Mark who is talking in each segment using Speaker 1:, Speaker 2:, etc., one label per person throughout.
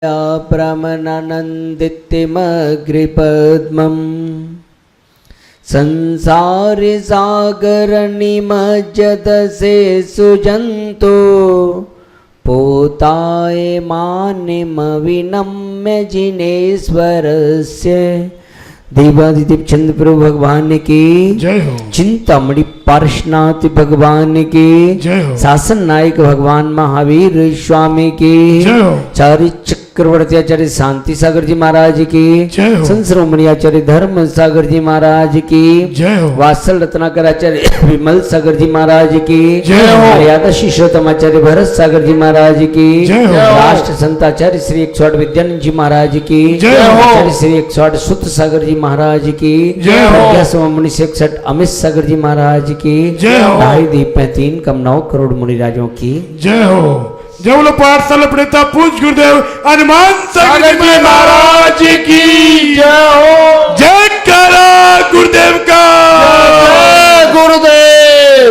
Speaker 1: प्रमननन्दितिमग्रिपद्मं संसारे सागरनिमज्जतसे सुजन्तो पोताय मानिमविनम्य जिनेश्वरस्य देवादिदेव चंद्र प्रभु भगवान की
Speaker 2: जय हो।
Speaker 1: चिंतामणि पार्श्वनाथ भगवान की
Speaker 2: जय हो।
Speaker 1: शासन नायक भगवान महावीर स्वामी की
Speaker 2: जय हो।
Speaker 1: चारि चक्रवर्ती आचार्य शांति सागर जी महाराज की
Speaker 2: जय हो।
Speaker 1: संत शिरोमणि आचार्य धर्म सागर जी महाराज की
Speaker 2: जय हो।
Speaker 1: वात्सल रत्नाकर आचार्य विमल सागर जी महाराज की
Speaker 2: जय हो।
Speaker 1: मर्यादा शिष्योत्तम आचार्य भरत सागर जी महाराज की
Speaker 2: जय हो।
Speaker 1: राष्ट्र संत आचार्य श्री 108 विद्यानंद जी महाराज की
Speaker 2: जय हो।
Speaker 1: आचार्य श्री 108 सुत सागर जी महाराज की
Speaker 2: जय हो।
Speaker 1: प्रज्ञा सममुनि से 61 अमित सागर जी महाराज की
Speaker 2: जय हो।
Speaker 1: ढाई दीप में 3 कम 9 करोड़ मुनिराजों की
Speaker 2: जय हो। जय बोलो पाठशाला प्रणेता पूज्य गुरुदेव हनुमान सागर जी महाराज की जय हो। जय करा गुरुदेव का
Speaker 1: गुरुदेव।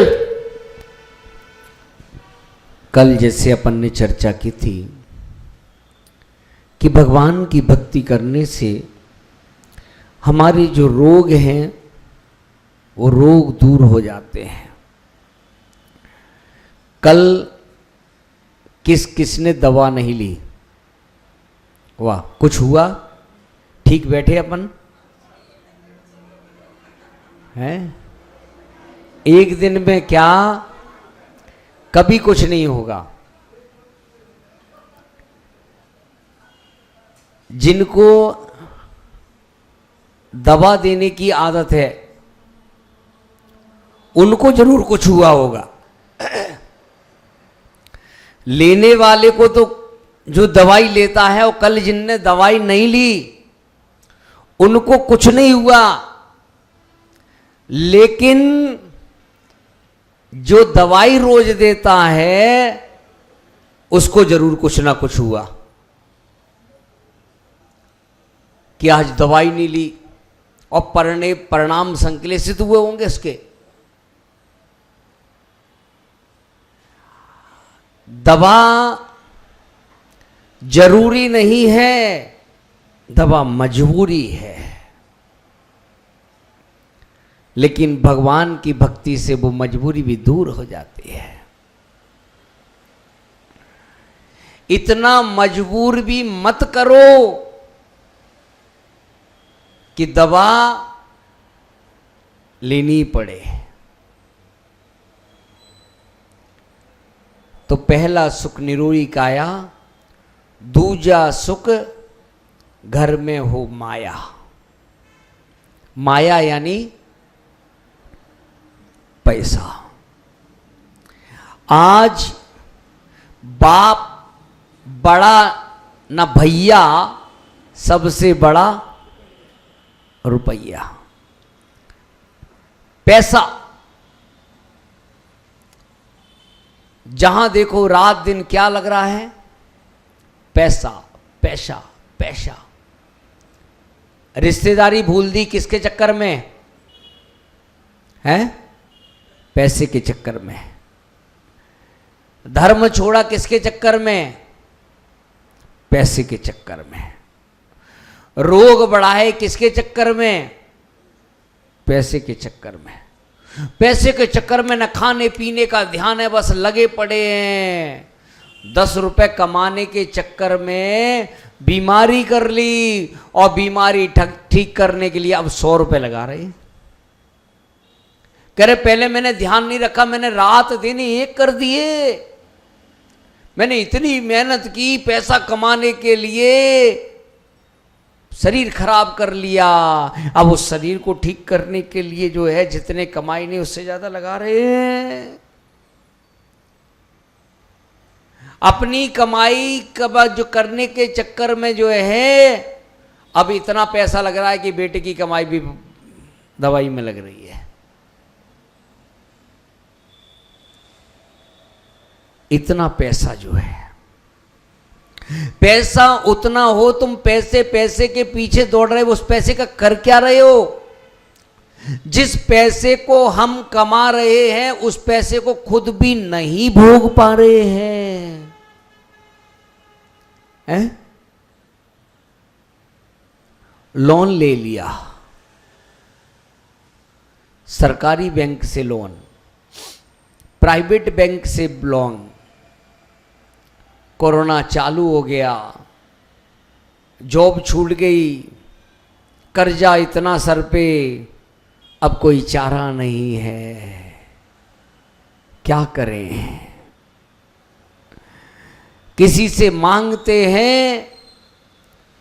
Speaker 1: कल जैसे अपन ने चर्चा की थी कि भगवान की भक्ति करने से हमारे जो रोग हैं वो रोग दूर हो जाते हैं। कल किस किसने दवा नहीं ली? वाह, कुछ हुआ? ठीक बैठे अपन हैं? एक दिन में क्या कभी कुछ नहीं होगा। जिनको दवा देने की आदत है उनको जरूर कुछ हुआ होगा। लेने वाले को तो जो दवाई लेता है, और कल जिनने दवाई नहीं ली उनको कुछ नहीं हुआ, लेकिन जो दवाई रोज देता है उसको जरूर कुछ ना कुछ हुआ कि आज दवाई नहीं ली और परिणाम संक्लेशित हुए होंगे इसके। दवा जरूरी नहीं है, दवा मजबूरी है, लेकिन भगवान की भक्ति से वो मजबूरी भी दूर हो जाती है। इतना मजबूर भी मत करो कि दवा लेनी पड़े। तो पहला सुख निरोगी काया, दूजा सुख घर में हो माया। माया यानी पैसा। आज बाप बड़ा न भैया, सबसे बड़ा रुपया, पैसा। जहां देखो रात दिन क्या लग रहा है? पैसा पैसा पैसा। रिश्तेदारी भूल दी किसके चक्कर में है? पैसे के चक्कर में। धर्म छोड़ा किसके चक्कर में? पैसे के चक्कर में। रोग बढ़ाए किसके चक्कर में? पैसे के चक्कर में। पैसे के चक्कर में न खाने पीने का ध्यान है, बस लगे पड़े हैं। 10 रुपए कमाने के चक्कर में बीमारी कर ली, और बीमारी ठीक करने के लिए अब 100 रुपए लगा रहे। कह रहे पहले मैंने ध्यान नहीं रखा, मैंने रात दिन एक कर दिए, मैंने इतनी मेहनत की पैसा कमाने के लिए, शरीर खराब कर लिया। अब उस शरीर को ठीक करने के लिए जो है जितने कमाई नहीं उससे ज्यादा लगा रहे हैं। अपनी कमाई जो करने के चक्कर में जो है अब इतना पैसा लग रहा है कि बेटे की कमाई भी दवाई में लग रही है। इतना पैसा जो है, पैसा उतना हो, तुम पैसे पैसे के पीछे दौड़ रहे हो, उस पैसे का कर क्या रहे हो? जिस पैसे को हम कमा रहे हैं उस पैसे को खुद भी नहीं भोग पा रहे हैं। लोन ले लिया, सरकारी बैंक से लोन, प्राइवेट बैंक से लोन, कोरोना चालू हो गया, जॉब छूट गई, कर्जा इतना सर पे, अब कोई चारा नहीं है, क्या करें। किसी से मांगते हैं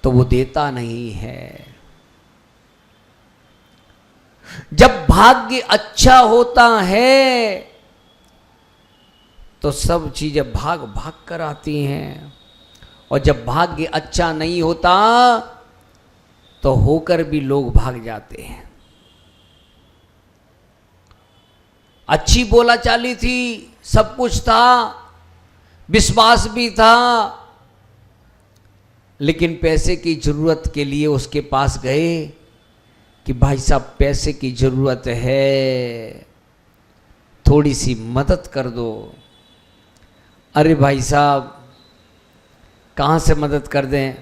Speaker 1: तो वो देता नहीं है। जब भाग्य अच्छा होता है तो सब चीजें भाग भाग कर आती हैं, और जब भाग्य अच्छा नहीं होता तो होकर भी लोग भाग जाते हैं। अच्छी बोला चाली थी, सब कुछ था, विश्वास भी था, लेकिन पैसे की जरूरत के लिए उसके पास गए कि भाई साहब पैसे की जरूरत है, थोड़ी सी मदद कर दो। अरे भाई साहब कहाँ से मदद कर दें,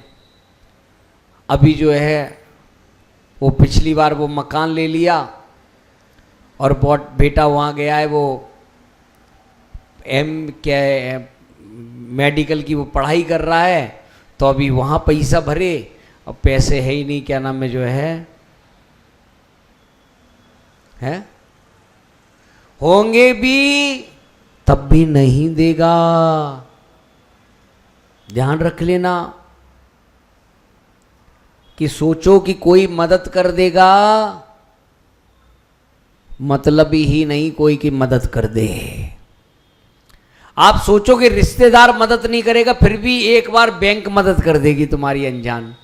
Speaker 1: अभी जो है वो पिछली बार वो मकान ले लिया और बहुत बेटा वहाँ गया है, वो क्या है मेडिकल की वो पढ़ाई कर रहा है, तो अभी वहाँ पैसा भरे और पैसे है ही नहीं, क्या नाम है जो है होंगे भी तब भी नहीं देगा। ध्यान रख लेना कि सोचो कि कोई मदद कर देगा, मतलब ही नहीं कोई की मदद कर दे। आप सोचो कि रिश्तेदार मदद नहीं करेगा, फिर भी एक बार बैंक मदद कर देगी तुम्हारी, अनजान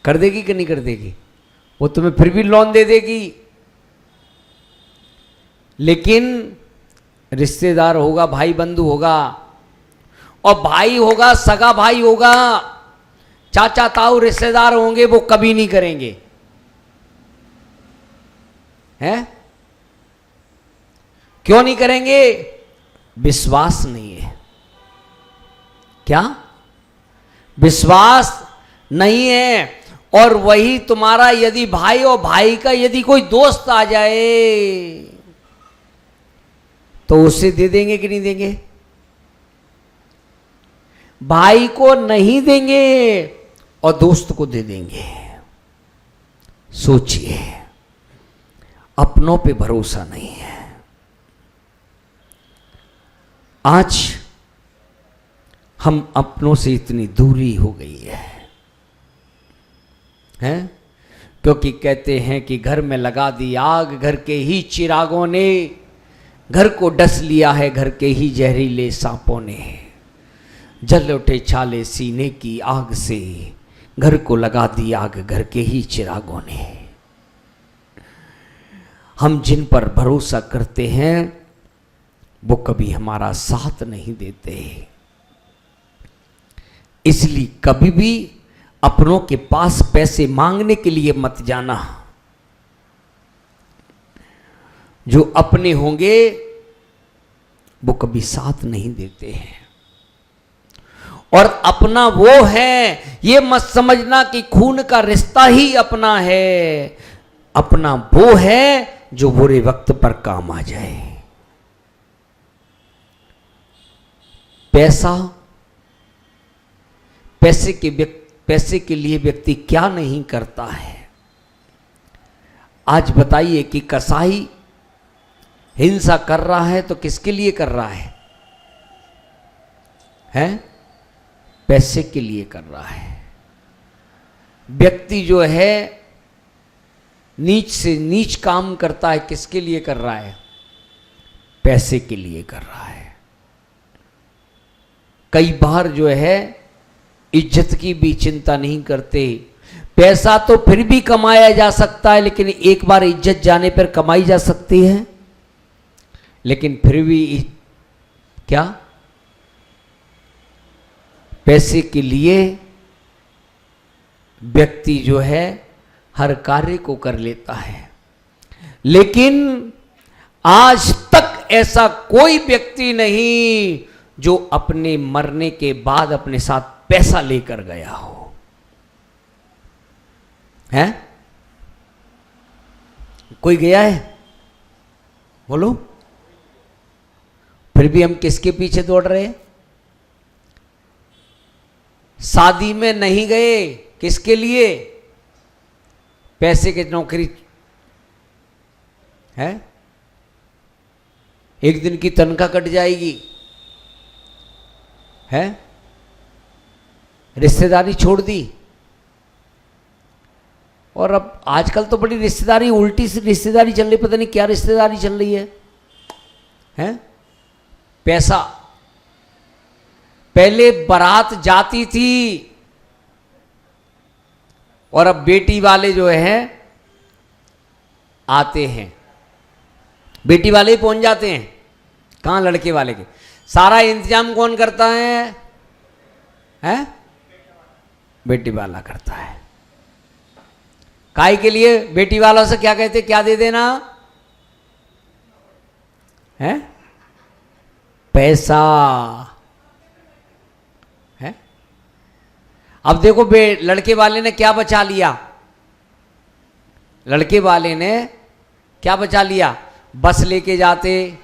Speaker 1: कर देगी कि नहीं कर देगी, वो तुम्हें फिर भी लोन दे देगी। लेकिन रिश्तेदार होगा, भाई बंधु होगा, और भाई होगा, सगा भाई होगा, चाचा ताऊ रिश्तेदार होंगे, वो कभी नहीं करेंगे। हैं? क्यों नहीं करेंगे? विश्वास नहीं है। क्या? विश्वास नहीं है। और वही तुम्हारा यदि भाई और भाई का यदि कोई दोस्त आ जाए तो उसे दे देंगे कि नहीं देंगे? भाई को नहीं देंगे और दोस्त को दे देंगे। सोचिए, अपनों पे भरोसा नहीं है। आज हम अपनों से इतनी दूरी हो गई है, हैं? क्योंकि कहते हैं कि घर में लगा दी आग, घर के ही चिरागों ने घर को डस लिया है, घर के ही जहरीले सांपों ने जल उठे छाले सीने की आग से, घर को लगा दी आग घर के ही चिरागों ने। हम जिन पर भरोसा करते हैं वो कभी हमारा साथ नहीं देते, इसलिए कभी भी अपनों के पास पैसे मांगने के लिए मत जाना। जो अपने होंगे वो कभी साथ नहीं देते हैं, और अपना वो है ये मत समझना कि खून का रिश्ता ही अपना है। अपना वो है जो बुरे वक्त पर काम आ जाए। पैसे के लिए व्यक्ति क्या नहीं करता है। आज बताइए कि कसाई हिंसा कर रहा है तो किसके लिए कर रहा है? हैं? पैसे के लिए कर रहा है। व्यक्ति जो है नीच से नीच काम करता है, किसके लिए कर रहा है? पैसे के लिए कर रहा है। कई बार जो है इज्जत की भी चिंता नहीं करते। पैसा तो फिर भी कमाया जा सकता है, लेकिन एक बार इज्जत जाने पर कमाई जा सकती है, लेकिन फिर भी क्या पैसे के लिए व्यक्ति जो है हर कार्य को कर लेता है। लेकिन आज तक ऐसा कोई व्यक्ति नहीं जो अपने मरने के बाद अपने साथ पैसा लेकर गया हो। हैं? कोई गया है? बोलो। फिर भी हम किसके पीछे दौड़ रहे हैं? शादी में नहीं गए, किसके लिए? पैसे की नौकरी है, एक दिन की तनख्वाह कट जाएगी, है, रिश्तेदारी छोड़ दी। और अब आजकल तो बड़ी रिश्तेदारी, उल्टी सी रिश्तेदारी चल रही, पता नहीं क्या रिश्तेदारी चल रही है, हैं? पैसा। पहले बारात जाती थी और अब बेटी वाले जो है आते हैं, बेटी वाले ही पहुंच जाते हैं। कहां लड़के वाले के? सारा इंतजाम कौन करता है? हैं? बेटी वाला करता है। काय के लिए? बेटी वालों से क्या कहते, क्या दे देना है? पैसा है। अब देखो लड़के वाले ने क्या बचा लिया? लड़के वाले ने क्या बचा लिया? बस लेके जाते,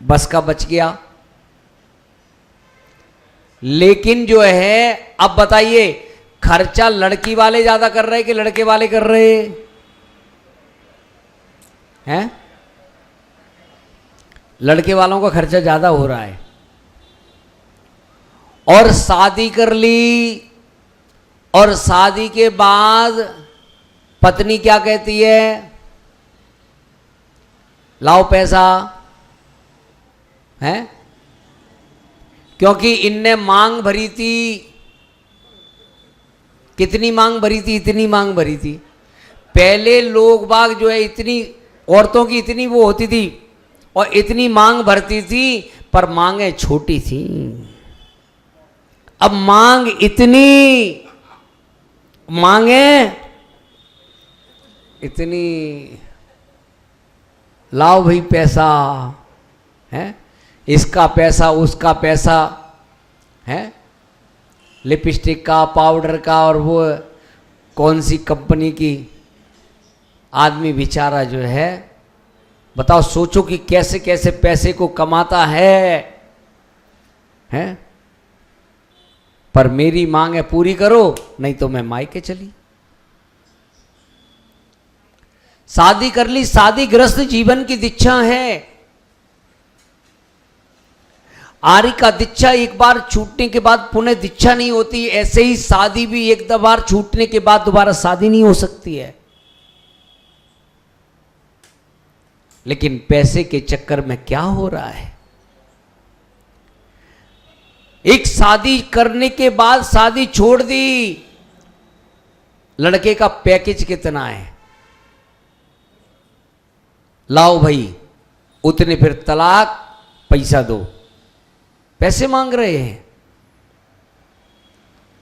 Speaker 1: बस का बच गया। लेकिन जो है, अब बताइए, खर्चा लड़की वाले ज्यादा कर रहे कि लड़के वाले कर रहे हैं? लड़के वालों का खर्चा ज्यादा हो रहा है। और शादी कर ली, और शादी के बाद पत्नी क्या कहती है? लाओ पैसा, है? क्योंकि इनने मांग भरी थी। कितनी मांग भरी थी? इतनी मांग भरी थी। पहले लोग बाग जो है, इतनी औरतों की इतनी वो होती थी और इतनी मांग भरती थी, पर मांगे छोटी थी। अब मांग इतनी, मांगे इतनी। लाओ भाई पैसा, है? इसका पैसा, उसका पैसा, है? लिपस्टिक का, पाउडर का, और वो कौन सी कंपनी की। आदमी बेचारा जो है, बताओ, सोचो कि कैसे कैसे पैसे को कमाता है? पर मेरी मांग है, पूरी करो, नहीं तो मैं मायके चली। शादी कर ली, शादीग्रस्त जीवन की दीक्षा है। आरी का दीक्षा एक बार छूटने के बाद पुनः दीक्षा नहीं होती, ऐसे ही शादी भी एक बार छूटने के बाद दोबारा शादी नहीं हो सकती है। लेकिन पैसे के चक्कर में क्या हो रहा है? एक शादी करने के बाद शादी छोड़ दी, लड़के का पैकेज कितना है? लाओ भाई उतने, फिर तलाक, पैसा दो, पैसे मांग रहे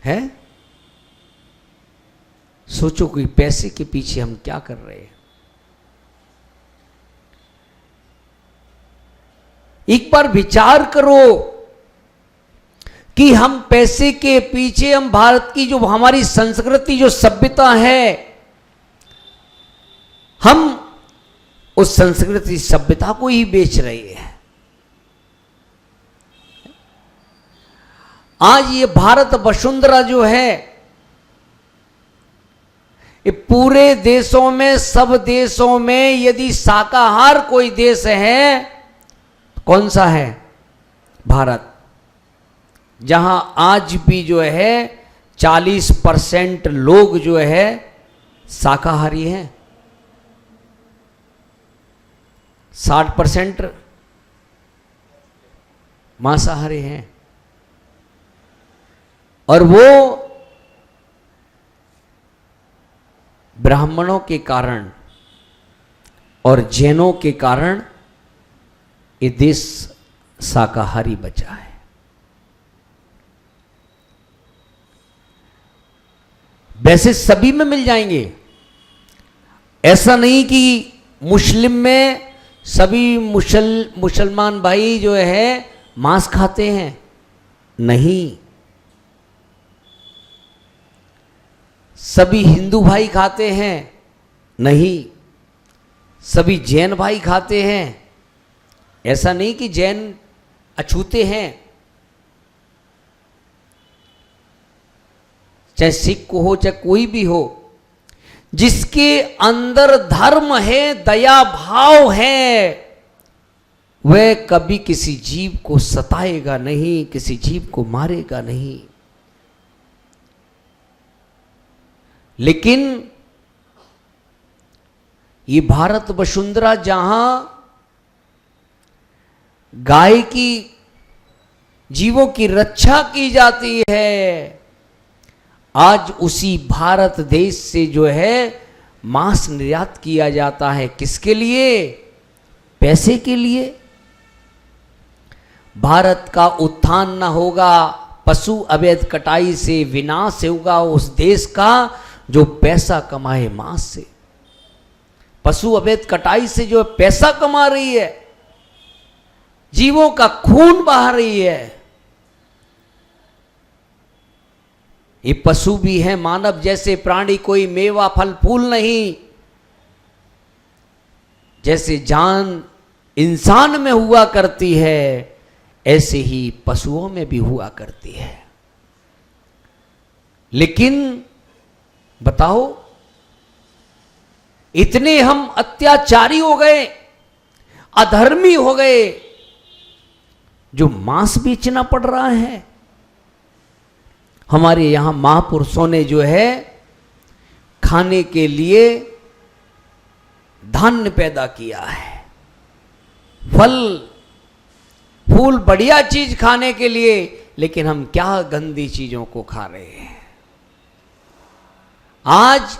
Speaker 1: हैं? सोचो कि पैसे के पीछे हम क्या कर रहे हैं। एक बार विचार करो कि हम पैसे के पीछे, हम भारत की जो हमारी संस्कृति, जो सभ्यता है, हम उस संस्कृति सभ्यता को ही बेच रहे हैं। आज ये भारत वसुंधरा जो है, ये पूरे देशों में, सब देशों में यदि शाकाहार कोई देश है, कौन सा है? भारत। जहां आज भी जो है 40% लोग जो है शाकाहारी हैं, 60% मांसाहारी हैं। और वो ब्राह्मणों के कारण और जैनों के कारण ये देश शाकाहारी बचा है। वैसे सभी में मिल जाएंगे, ऐसा नहीं कि मुस्लिम में सभी मुसलमान भाई जो है मांस खाते हैं, नहीं। सभी हिंदू भाई खाते हैं? नहीं। सभी जैन भाई खाते हैं? ऐसा नहीं कि जैन अछूते हैं। चाहे सिख को हो, चाहे कोई भी हो, जिसके अंदर धर्म है, दया भाव है, वह कभी किसी जीव को सताएगा नहीं, किसी जीव को मारेगा नहीं। लेकिन ये भारत वसुंधरा जहां गाय की, जीवों की रक्षा की जाती है, आज उसी भारत देश से जो है मांस निर्यात किया जाता है। किसके लिए? पैसे के लिए। भारत का उत्थान न होगा, पशु अवैध कटाई से विनाश होगा उस देश का जो पैसा कमाए मांस से। पशु अवैध कटाई से जो पैसा कमा रही है, जीवों का खून बहा रही है। ये पशु भी है, मानव जैसे प्राणी, कोई मेवा फल फूल नहीं। जैसे जान इंसान में हुआ करती है, ऐसे ही पशुओं में भी हुआ करती है। लेकिन बताओ, इतने हम अत्याचारी हो गए, अधर्मी हो गए, जो मांस बेचना पड़ रहा है। हमारे यहां महापुरुषों ने जो है खाने के लिए धान्य पैदा किया है, फल फूल, बढ़िया चीज खाने के लिए, लेकिन हम क्या गंदी चीजों को खा रहे हैं। आज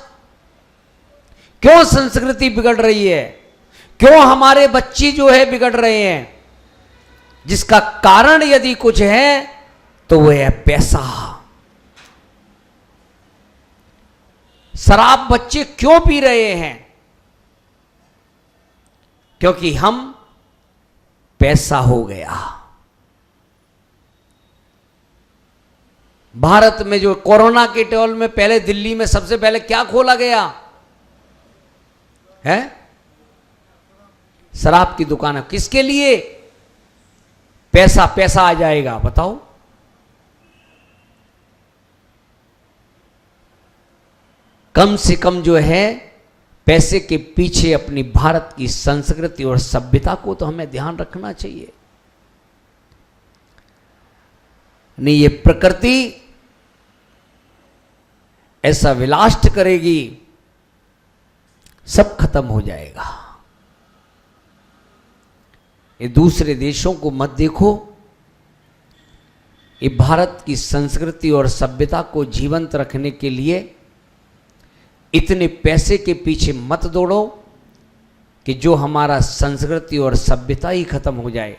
Speaker 1: क्यों संस्कृति बिगड़ रही है? क्यों हमारे बच्चे जो है बिगड़ रहे हैं? जिसका कारण यदि कुछ है तो वह है पैसा। शराब बच्चे क्यों पी रहे हैं? क्योंकि हम पैसा हो गया। भारत में जो कोरोना के टोल में पहले दिल्ली में सबसे पहले क्या खोला गया है? शराब की दुकान। किसके लिए? पैसा, पैसा आ जाएगा। बताओ, कम से कम जो है पैसे के पीछे अपनी भारत की संस्कृति और सभ्यता को तो हमें ध्यान रखना चाहिए। नहीं, ये प्रकृति ऐसा विलास्ट करेगी, सब खत्म हो जाएगा। ये दूसरे देशों को मत देखो, ये भारत की संस्कृति और सभ्यता को जीवंत रखने के लिए इतने पैसे के पीछे मत दौड़ो कि जो हमारा संस्कृति और सभ्यता ही खत्म हो जाए।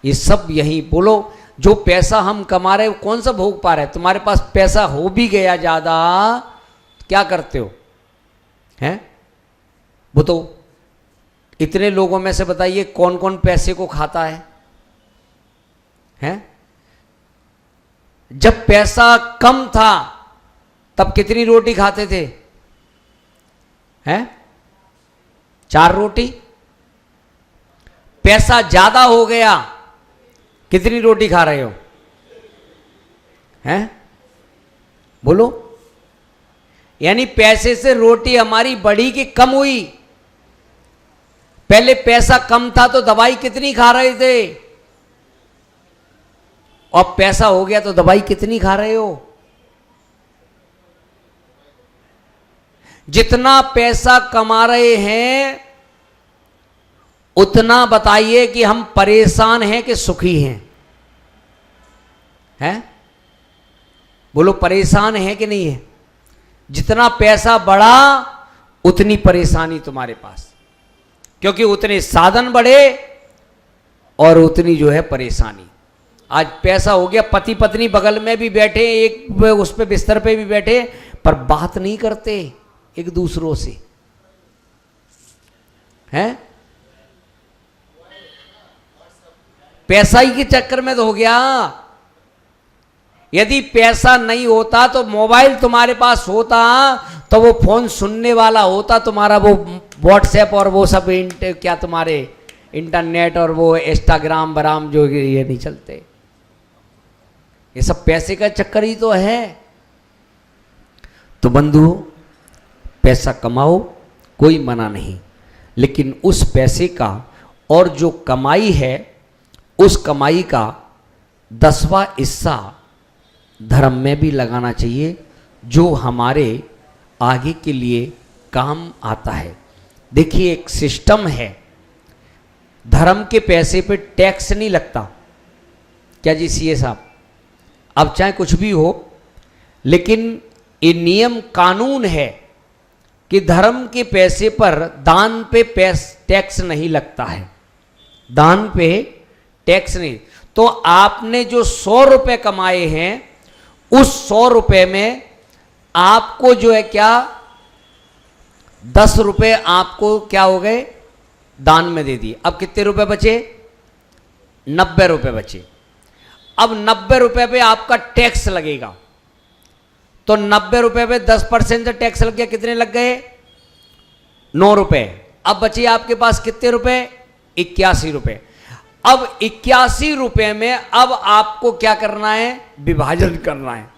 Speaker 1: ये सब यही बोलो, जो पैसा हम कमा रहे हो कौन सा भोग पा रहे हैं? तुम्हारे पास पैसा हो भी गया ज्यादा, तो क्या करते हो? हैं? वो तो इतने लोगों में से बताइए कौन कौन पैसे को खाता है? हैं? जब पैसा कम था तब कितनी रोटी खाते थे? हैं? 4 रोटी। पैसा ज्यादा हो गया, कितनी रोटी खा रहे हो? हैं? बोलो। यानी पैसे से रोटी हमारी बढ़ी कि कम हुई? पहले पैसा कम था तो दवाई कितनी खा रहे थे, और पैसा हो गया तो दवाई कितनी खा रहे हो? जितना पैसा कमा रहे हैं उतना बताइए कि हम परेशान हैं कि सुखी हैं? हैं? बोलो, परेशान है कि नहीं है? जितना पैसा बढ़ा उतनी परेशानी तुम्हारे पास, क्योंकि उतने साधन बढ़े और उतनी जो है परेशानी। आज पैसा हो गया, पति पत्नी बगल में भी बैठे, एक उस पे बिस्तर पे भी बैठे, पर बात नहीं करते एक दूसरों से। हैं? पैसा ही के चक्कर में तो हो गया। यदि पैसा नहीं होता तो मोबाइल तुम्हारे पास होता तो वो फोन सुनने वाला होता तुम्हारा, वो व्हाट्सएप और वो सब क्या तुम्हारे इंटरनेट और वो इंस्टाग्राम बराम जो ये नहीं चलते। ये सब पैसे का चक्कर ही तो है। तो बंधु, पैसा कमाओ, कोई मना नहीं, लेकिन उस पैसे का और जो कमाई है उस कमाई का 10वां हिस्सा धर्म में भी लगाना चाहिए, जो हमारे आगे के लिए काम आता है। देखिए, एक सिस्टम है, धर्म के पैसे पे टैक्स नहीं लगता। क्या जी सीए साहब? अब चाहे कुछ भी हो, लेकिन ये नियम कानून है कि धर्म के पैसे पर दान पे टैक्स नहीं लगता है, दान पे टैक्स नहीं। तो आपने जो 100 रुपए कमाए हैं, उस 100 रुपए में आपको जो है क्या 10 रुपए आपको क्या हो गए, दान में दे दिए। अब कितने रुपए बचे? 90 रुपए बचे। अब 90 रुपए पे आपका टैक्स लगेगा, तो 90 रुपए पे 10% टैक्स लग गया, कितने लग गए? 9 रुपए। अब बचे आपके पास कितने रुपए? 81 रुपए। अब 81 रुपए में अब आपको क्या करना है? विभाजन करना है।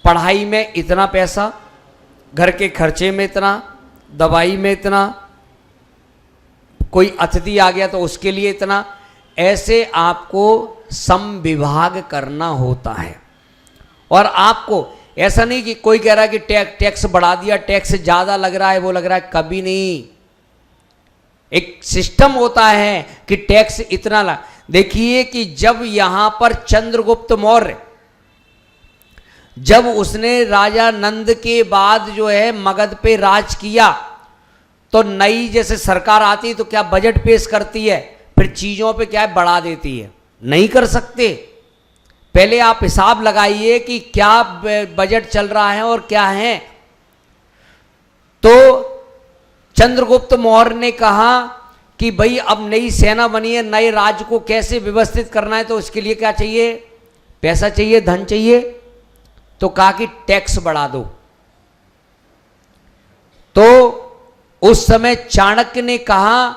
Speaker 1: पढ़ाई में इतना पैसा, घर के खर्चे में इतना, दवाई में इतना, कोई अतिथि आ गया तो उसके लिए इतना, ऐसे आपको सम विभाग करना होता है। और आपको ऐसा नहीं कि कोई कह रहा है कि टैक्स बढ़ा दिया, टैक्स ज्यादा लग रहा है, वो लग रहा है, कभी नहीं। एक सिस्टम होता है कि टैक्स इतना देखिए कि जब यहां पर चंद्रगुप्त मौर्य, जब उसने राजा नंद के बाद जो है मगध पे राज किया, तो नई जैसे सरकार आती है तो क्या बजट पेश करती है, फिर चीजों पे क्या है बढ़ा देती है? नहीं कर सकते। पहले आप हिसाब लगाइए कि क्या बजट चल रहा है और क्या है। तो चंद्रगुप्त मौर्य ने कहा कि भाई अब नई सेना बनी है, नए राज्य को कैसे व्यवस्थित करना है, तो इसके लिए क्या चाहिए? पैसा चाहिए, धन चाहिए। तो कहा कि टैक्स बढ़ा दो। तो उस समय चाणक्य ने कहा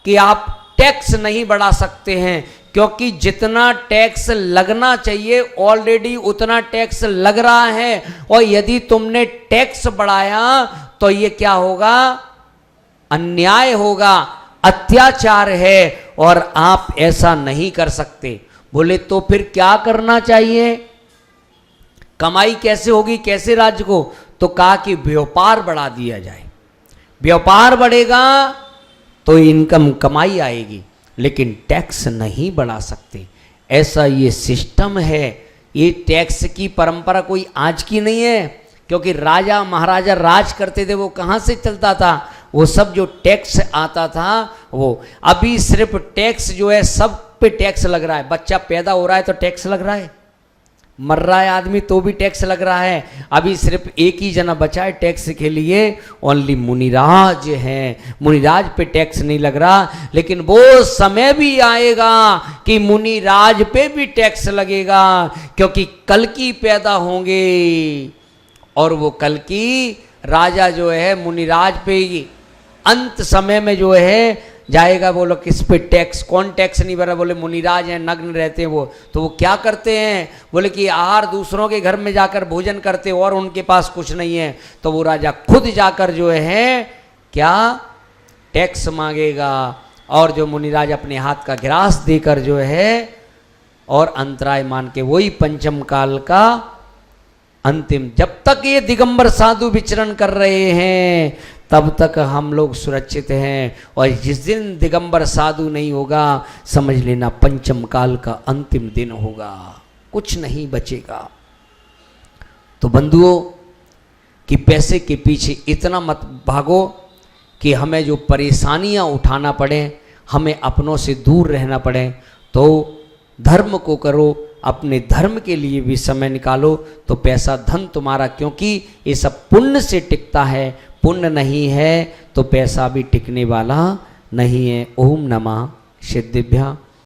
Speaker 1: कि आप टैक्स नहीं बढ़ा सकते हैं, क्योंकि जितना टैक्स लगना चाहिए ऑलरेडी उतना टैक्स लग रहा है, और यदि तुमने टैक्स बढ़ाया तो ये क्या होगा? अन्याय होगा, अत्याचार है, और आप ऐसा नहीं कर सकते। बोले तो फिर क्या करना चाहिए? कमाई कैसे होगी, कैसे राज्य को? तो कहा कि व्यापार बढ़ा दिया जाए। व्यापार बढ़ेगा तो इनकम, कमाई आएगी, लेकिन टैक्स नहीं बढ़ा सकते। ऐसा ये सिस्टम है। ये टैक्स की परंपरा कोई आज की नहीं है, क्योंकि राजा महाराजा राज करते थे, वो कहाँ से चलता था? वो सब जो टैक्स आता था वो। अभी सिर्फ टैक्स जो है, सब पे टैक्स लग रहा है। बच्चा पैदा हो रहा है तो टैक्स लग रहा है, मर रहा है आदमी तो भी टैक्स लग रहा है। अभी सिर्फ एक ही जना बचा है टैक्स के लिए, ओनली मुनिराज हैं। मुनिराज पे टैक्स नहीं लग रहा, लेकिन वो समय भी आएगा कि मुनिराज पे भी टैक्स लगेगा, क्योंकि कल्कि पैदा होंगे, और वो कल्कि राजा जो है मुनिराज पे अंत समय में जो है जाएगा। बोलो किस पे टैक्स? कौन टैक्स नहीं भरा? बोले मुनिराज हैं, नग्न रहते हैं वो। तो वो क्या करते हैं? बोले कि आहार दूसरों के घर में जाकर भोजन करते और उनके पास कुछ नहीं है, तो वो राजा खुद जाकर जो है क्या टैक्स मांगेगा, और जो मुनिराज अपने हाथ का ग्रास देकर जो है और अंतराय मान के, वही पंचम काल का अंतिम। जब तक ये दिगंबर साधु विचरण कर रहे हैं तब तक हम लोग सुरक्षित हैं, और जिस दिन दिगंबर साधु नहीं होगा, समझ लेना पंचम काल का अंतिम दिन होगा, कुछ नहीं बचेगा। तो बंधुओं, कि पैसे के पीछे इतना मत भागो कि हमें जो परेशानियां उठाना पड़े, हमें अपनों से दूर रहना पड़े। तो धर्म को करो, अपने धर्म के लिए भी समय निकालो, तो पैसा धन तुम्हारा, क्योंकि ये सब पुण्य से टिकता है। पुण्य नहीं है तो पैसा भी टिकने वाला नहीं है। ओम नमः सिद्धिभ्यां।